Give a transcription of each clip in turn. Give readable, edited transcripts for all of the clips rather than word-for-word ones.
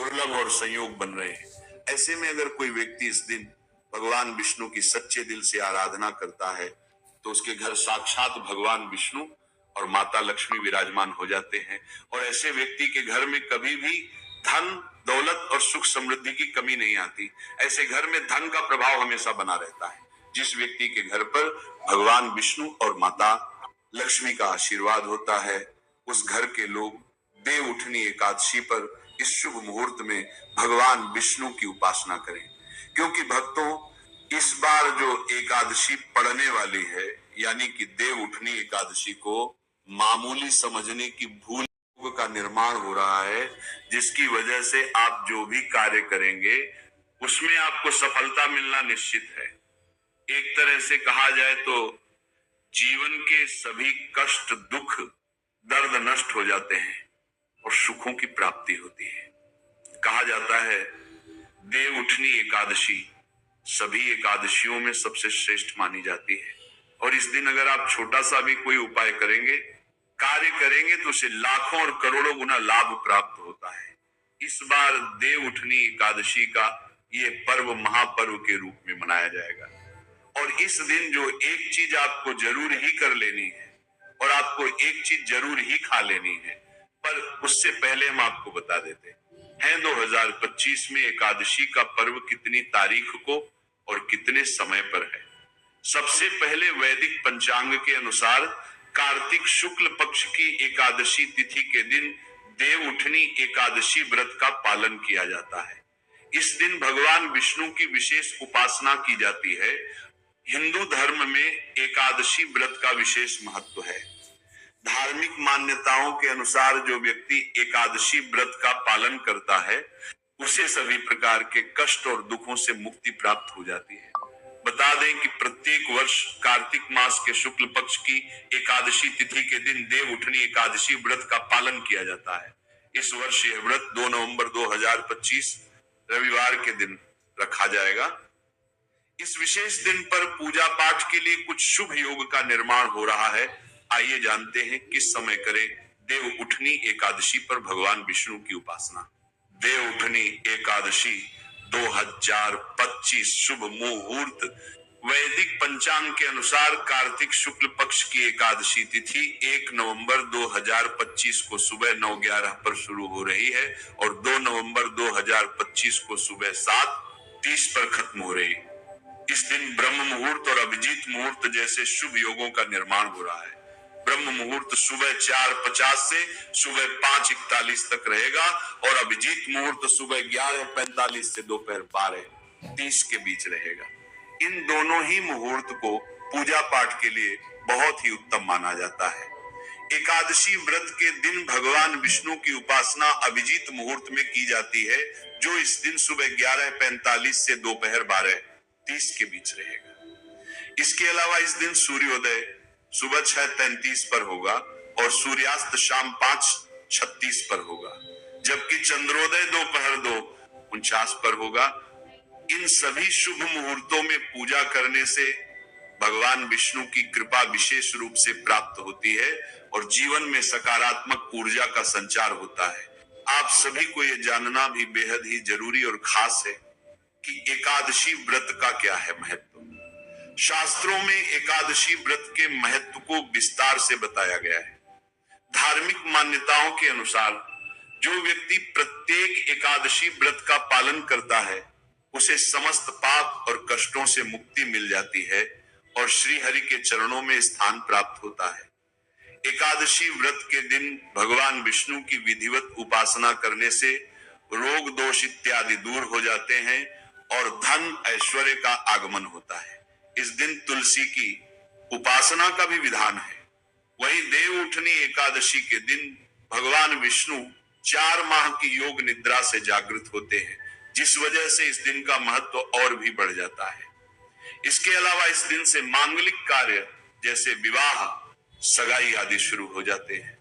दुर्लभ और संयोग बन रहे हैं। ऐसे में अगर कोई व्यक्ति इस दिन भगवान विष्णु की सच्चे दिल से आराधना करता है तो उसके घर साक्षात भगवान विष्णु और माता लक्ष्मी विराजमान हो जाते हैं और ऐसे व्यक्ति के घर में कभी भी धन दौलत और सुख समृद्धि की कमी नहीं आती। ऐसे घर में धन का प्रभाव हमेशा बना रहता है। जिस व्यक्ति के घर पर भगवान विष्णु और माता लक्ष्मी का आशीर्वाद होता है उस घर के लोग देव उठनी एकादशी पर इस शुभ मुहूर्त में भगवान विष्णु की उपासना करें, क्योंकि भक्तों इस बार जो एकादशी पड़ने वाली है यानी कि देव उठनी एकादशी को मामूली समझने की भूल का निर्माण हो रहा है, जिसकी वजह से आप जो भी कार्य करेंगे उसमें आपको सफलता मिलना निश्चित है। एक तरह से कहा जाए तो जीवन के सभी कष्ट दुख दर्द नष्ट हो जाते हैं और सुखों की प्राप्ति होती है। कहा जाता है देव उठनी एकादशी सभी एकादशियों में सबसे श्रेष्ठ मानी जाती है और इस दिन अगर आप छोटा सा भी कोई उपाय करेंगे कार्य करेंगे तो उसे लाखों और करोड़ों गुना लाभ प्राप्त होता है। इस बार देव उठनी एकादशी का ये पर्व महापर्व के रूप में मनाया जाएगा और इस दिन जो एक चीज आपको जरूर ही कर लेनी है और आपको एक चीज जरूर ही खा लेनी है, पर उससे पहले हम आपको बता देते हैं 2025 में एकादशी का पर्व कितनी तारीख को और कितने समय पर है। सबसे पहले वैदिक पंचांग के अनुसार कार्तिक शुक्ल पक्ष की एकादशी तिथि के दिन देव उठनी एकादशी व्रत का पालन किया जाता है। इस दिन भगवान विष्णु की विशेष उपासना की जाती है। हिंदू धर्म में एकादशी व्रत का विशेष महत्व है। धार्मिक मान्यताओं के अनुसार जो व्यक्ति एकादशी व्रत का पालन करता है उसे सभी प्रकार के कष्ट और दुखों से मुक्ति प्राप्त हो जाती है। बता दें कि प्रत्येक वर्ष कार्तिक मास के शुक्ल पक्ष की एकादशी तिथि के दिन देव उठनी एकादशी व्रत का पालन किया जाता है। इस वर्ष यह व्रत 2 नवंबर 2025 रविवार के दिन रखा जाएगा। इस विशेष दिन पर पूजा पाठ के लिए कुछ शुभ योग का निर्माण हो रहा है। आइए जानते हैं किस समय करें देव उठनी एकादशी पर भगवान विष्णु की उपासना। देव उठनी एकादशी 2025 शुभ मुहूर्त। वैदिक पंचांग के अनुसार कार्तिक शुक्ल पक्ष की एकादशी तिथि 1 नवंबर 2025 को सुबह 9:11 पर शुरू हो रही है और 2 नवंबर 2025 को सुबह 7:30 पर खत्म हो रही है। इस दिन ब्रह्म मुहूर्त और अभिजीत मुहूर्त जैसे शुभ योगों का निर्माण हो रहा है। ब्रह्म मुहूर्त सुबह 4:50 से सुबह 5:41 तक रहेगा और अभिजीत मुहूर्त सुबह 11:45 से दोपहर 12:30 के बीच रहेगा। इन दोनों ही मुहूर्त को पूजा पाठ के लिए बहुत ही उत्तम माना जाता है। एकादशी व्रत के दिन भगवान विष्णु की उपासना अभिजीत मुहूर्त में की जाती है, जो इस दिन सुबह 11:45 से दोपहर 12:30 के बीच रहेगा। इसके अलावा इस दिन सूर्योदय सुबह 6:33 पर होगा और सूर्यास्त शाम 5:36 पर होगा, जबकि चंद्रोदय दोपहर 2:49 पर होगा। इन सभी शुभ मुहूर्तों में पूजा करने से भगवान विष्णु की कृपा विशेष रूप से प्राप्त होती है और जीवन में सकारात्मक ऊर्जा का संचार होता है। आप सभी को यह जानना भी बेहद ही जरूरी और खास है कि एकादशी व्रत का क्या है महत्व। शास्त्रों में एकादशी व्रत के महत्व को विस्तार से बताया गया है। धार्मिक मान्यताओं के अनुसार जो व्यक्ति प्रत्येक एकादशी व्रत का पालन करता है उसे समस्त पाप और कष्टों से मुक्ति मिल जाती है और श्री हरि के चरणों में स्थान प्राप्त होता है। एकादशी व्रत के दिन भगवान विष्णु की विधिवत उपासना करने से रोग दोष इत्यादि दूर हो जाते हैं और धन ऐश्वर्य का आगमन होता है। इस दिन तुलसी की उपासना का भी विधान है। वहीं देव उठनी एकादशी के दिन भगवान विष्णु 4 माह की योग निद्रा से जागृत होते हैं, जिस वजह से इस दिन का महत्व और भी बढ़ जाता है। इसके अलावा इस दिन से मांगलिक कार्य जैसे विवाह सगाई आदि शुरू हो जाते हैं,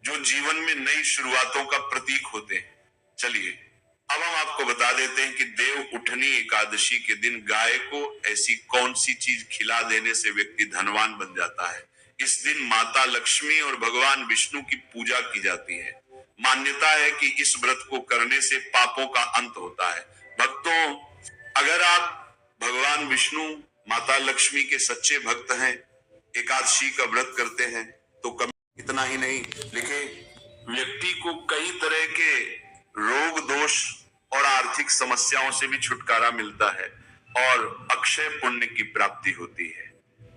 जो जीवन में नई शुरुआतों का प्रतीक होते हैं। चलिए अब हम आपको बता देते हैं कि देव उठनी एकादशी के दिन गाय को ऐसी कौन सी चीज खिला देने से व्यक्ति धनवान बन जाता है। इस दिन माता लक्ष्मी और भगवान विष्णु की पूजा की जाती है। मान्यता है कि इस व्रत को करने से पापों का अंत होता है। भक्तों, अगर आप भगवान विष्णु, माता लक्ष्मी के सच्चे भक्त हैं, एकादशी का व्रत करते हैं, तो कभी इतना ही नहीं लिखे, व्यक्ति को कई तरह के रोग, दोष और आर्थिक समस्याओं से भी छुटकारा मिलता है और अक्षय पुण्य की प्राप्ति होती है।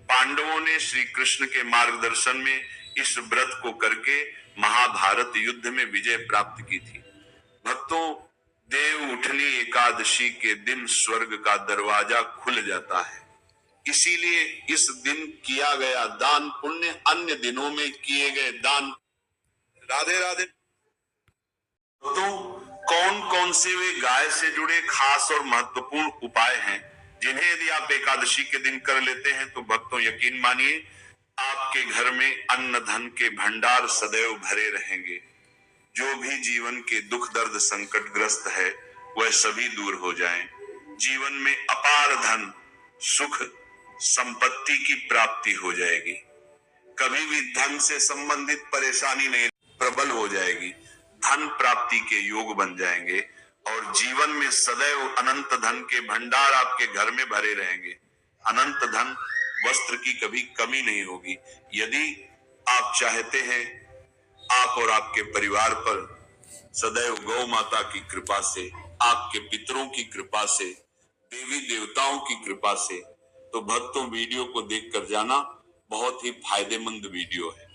पांडवों ने श्री कृष्ण के मार्गदर्शन में इस व्रत को करके महाभारत युद्ध में विजय प्राप्त की थी। भक्तों, देव उठनी एकादशी के दिन स्वर्ग का दरवाजा खुल जाता है, इसीलिए इस दिन किया गया दान पुण्य अन्य दिनों में किए गए दान। राधे राधे। तो कौन कौन से वे गाय से जुड़े खास और महत्वपूर्ण उपाय हैं जिन्हें यदि आप एकादशी के दिन कर लेते हैं तो भक्तों यकीन मानिए आपके घर में अन्न धन के भंडार सदैव भरे रहेंगे। जो भी जीवन के दुख दर्द संकट ग्रस्त है वह सभी दूर हो जाएं। जीवन में अपार धन, सुख, संपत्ति की प्राप्ति हो जाएगी। कभी भी धन से संबंधित परेशानी नहीं, प्रबल हो जाएगी। धन प्राप्ति के योग बन जाएंगे और जीवन में सदैव अनंत धन के भंडार आपके घर में भरे रहेंगे। अनंत धन, वस्त्र की कभी कमी नहीं होगी। यदि आप चाहते हैं आप और आपके परिवार पर सदैव गौ माता की कृपा से, आपके पितरों की कृपा से, देवी देवताओं की कृपा से, तो भक्तों वीडियो को देखकर जाना, बहुत ही फायदेमंद वीडियो है।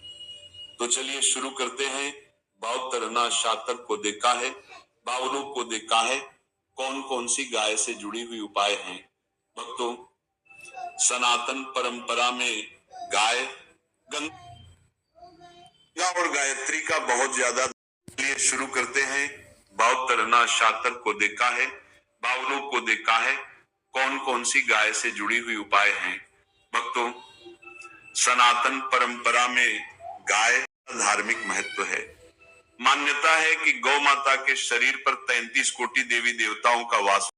तो चलिए शुरू करते हैं। बावतरना शातर को देखा है, बावलों को देखा है, कौन कौन सी गाय से जुड़ी हुई उपाय हैं। भक्तों, सनातन परंपरा में गाय, गंगा और गायत्री का बहुत ज्यादा, लिए शुरू करते हैं। बावतरना शातर को देखा है, बावलों को देखा है, कौन कौन सी गाय से जुड़ी हुई उपाय हैं। भक्तों, सनातन परंपरा में गाय धार्मिक महत्व है। मान्यता है कि गौ माता के शरीर पर 33 कोटि देवी देवताओं का वास